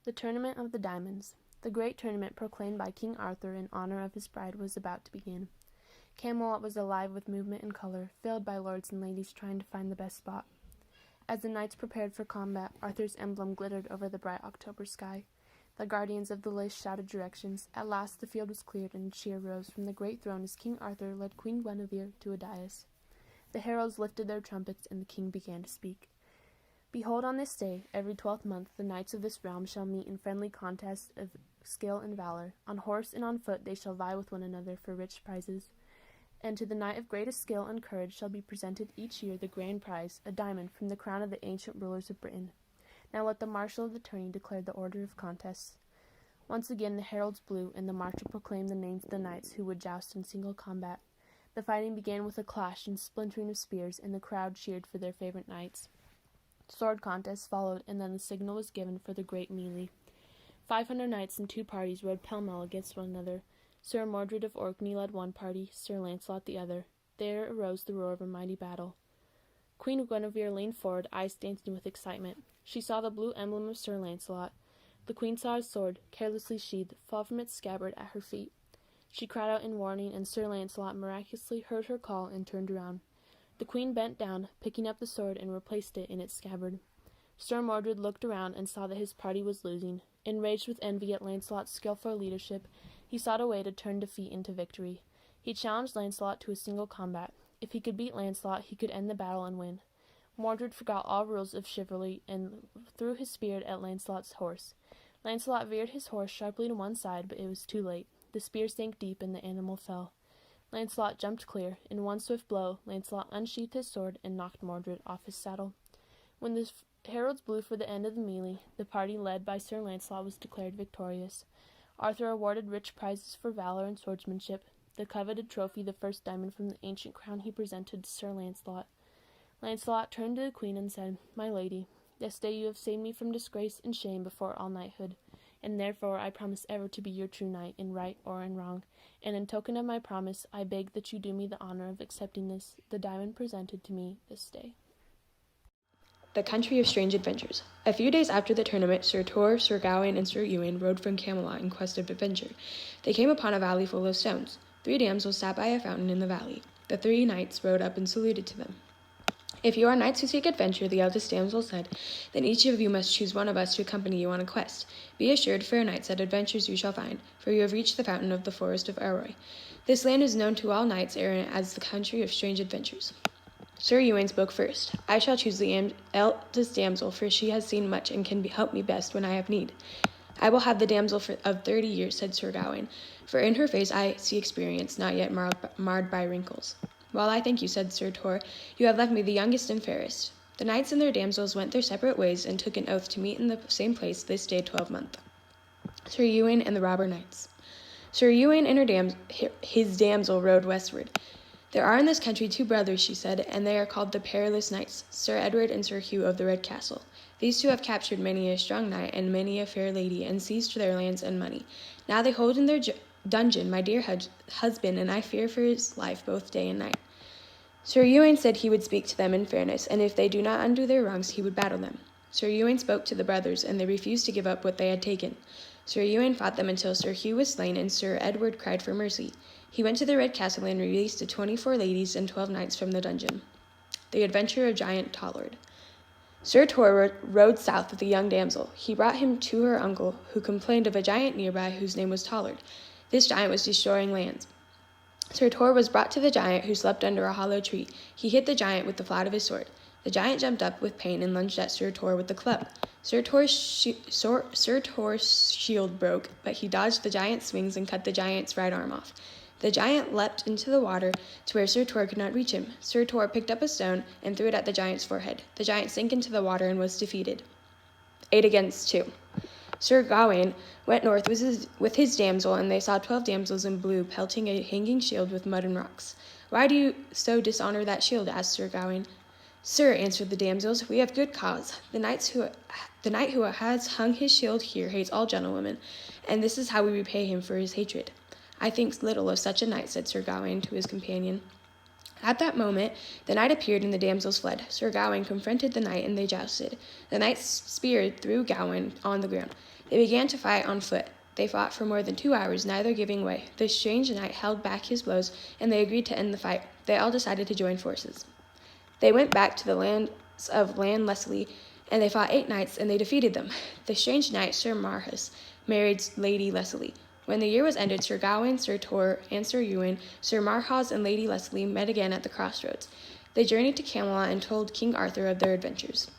The Tournament of the Diamonds. The great tournament proclaimed by King Arthur in honor of his bride was about to begin. Camelot was alive with movement and color, filled by lords and ladies trying to find the best spot. As the knights prepared for combat, Arthur's emblem glittered over the bright October sky. The guardians of the list shouted directions. At last the field was cleared, and a cheer rose from the great throne as King Arthur led Queen Guinevere to a dais. The heralds lifted their trumpets, and the king began to speak. Behold, on this day, every 12th month, the knights of this realm shall meet in friendly contest of skill and valor. On horse and on foot they shall vie with one another for rich prizes. And to the knight of greatest skill and courage shall be presented each year the grand prize, a diamond, from the crown of the ancient rulers of Britain. Now let the marshal of the tourney declare the order of contests. Once again the heralds blew, and the marshal proclaimed the names of the knights who would joust in single combat. The fighting began with a clash and splintering of spears, and the crowd cheered for their favorite knights. Sword contests followed, and then the signal was given for the great melee. 500 knights in two parties rode pell-mell against one another. Sir Mordred of Orkney led one party, Sir Launcelot the other. There arose the roar of a mighty battle. Queen Guinevere leaned forward, eyes dancing with excitement. She saw the blue emblem of Sir Launcelot. The queen saw his sword, carelessly sheathed, fall from its scabbard at her feet. She cried out in warning, and Sir Launcelot miraculously heard her call and turned around. The queen bent down, picking up the sword, and replaced it in its scabbard. Sir Mordred looked around and saw that his party was losing. Enraged with envy at Launcelot's skillful leadership, he sought a way to turn defeat into victory. He challenged Launcelot to a single combat. If he could beat Launcelot, he could end the battle and win. Mordred forgot all rules of chivalry and threw his spear at Launcelot's horse. Launcelot veered his horse sharply to one side, but it was too late. The spear sank deep, and the animal fell. Launcelot jumped clear. In one swift blow, Launcelot unsheathed his sword and knocked Mordred off his saddle. When the heralds blew for the end of the melee, the party led by Sir Launcelot was declared victorious. Arthur awarded rich prizes for valor and swordsmanship. The coveted trophy, the first diamond from the ancient crown, he presented to Sir Launcelot. Launcelot turned to the queen and said, "My lady, this day you have saved me from disgrace and shame before all knighthood, and therefore I promise ever to be your true knight in right or in wrong, and in token of my promise I beg that you do me the honor of accepting this, the diamond presented to me this day." The Country of Strange Adventures. A few days after the tournament, Sir Tor, Sir Gawain, and Sir Ewain rode from Camelot in quest of adventure. They came upon a valley full of stones. 3 damsels sat by a fountain in the valley. The 3 knights rode up and saluted to them. "If you are knights who seek adventure," the eldest damsel said, "then each of you must choose one of us to accompany you on a quest. Be assured, fair knights, that adventures you shall find, for you have reached the fountain of the forest of Arroy. This land is known to all knights errant as the Country of Strange Adventures." Sir Ewain spoke first. "I shall choose the eldest damsel, for she has seen much and can help me best when I have need." "I will have the damsel of 30 years," said Sir Gawain, "for in her face I see experience, not yet marred by wrinkles." "Well, I thank you," said Sir Tor. "You have left me the youngest and fairest." The knights and their damsels went their separate ways and took an oath to meet in the same place this day 12th. Sir Ewain and the Robber Knights. Sir Ewain and his damsel rode westward. "There are in this country 2 brothers," she said, "and they are called the Perilous Knights, Sir Edward and Sir Hugh of the Red Castle. These 2 have captured many a strong knight and many a fair lady, and seized their lands and money. Now they hold in their dungeon my dear husband, and I fear for his life both day and night." Sir Ewain said he would speak to them in fairness, and if they do not undo their wrongs, he would battle them. Sir Ewain spoke to the brothers, and they refused to give up what they had taken. Sir Ewain fought them until Sir Hugh was slain, and Sir Edward cried for mercy. He went to the Red Castle and released the 24 ladies and 12 knights from the dungeon. The Adventure of Giant Tollard. Sir Tor rode south with a young damsel. He brought him to her uncle, who complained of a giant nearby whose name was Tollard. This giant was destroying lands. Sir Tor was brought to the giant, who slept under a hollow tree. He hit the giant with the flat of his sword. The giant jumped up with pain and lunged at Sir Tor with the club. Sir Tor's shield broke, but he dodged the giant's swings and cut the giant's right arm off. The giant leapt into the water to where Sir Tor could not reach him. Sir Tor picked up a stone and threw it at the giant's forehead. The giant sank into the water and was defeated. 8 against 2. Sir Gawain went north with his damsel, and they saw 12 damsels in blue pelting a hanging shield with mud and rocks. "Why do you so dishonor that shield?" asked Sir Gawain. "Sir," answered the damsels, "we have good cause. The knight who has hung his shield here hates all gentlewomen, and this is how we repay him for his hatred." "I think little of such a knight," said Sir Gawain to his companion. At that moment, the knight appeared and the damsels fled. Sir Gawain confronted the knight and they jousted. The knight's spear threw Gawain on the ground. They began to fight on foot. They fought for more than 2 hours, neither giving way. The strange knight held back his blows, and they agreed to end the fight. They all decided to join forces. They went back to the lands of Lan Leslie, and they fought 8 nights, and they defeated them. The strange knight, Sir Marhaus, married Lady Leslie. When the year was ended, Sir Gawain, Sir Tor, and Sir Ewain, Sir Marhaus, and Lady Leslie met again at the crossroads. They journeyed to Camelot and told King Arthur of their adventures.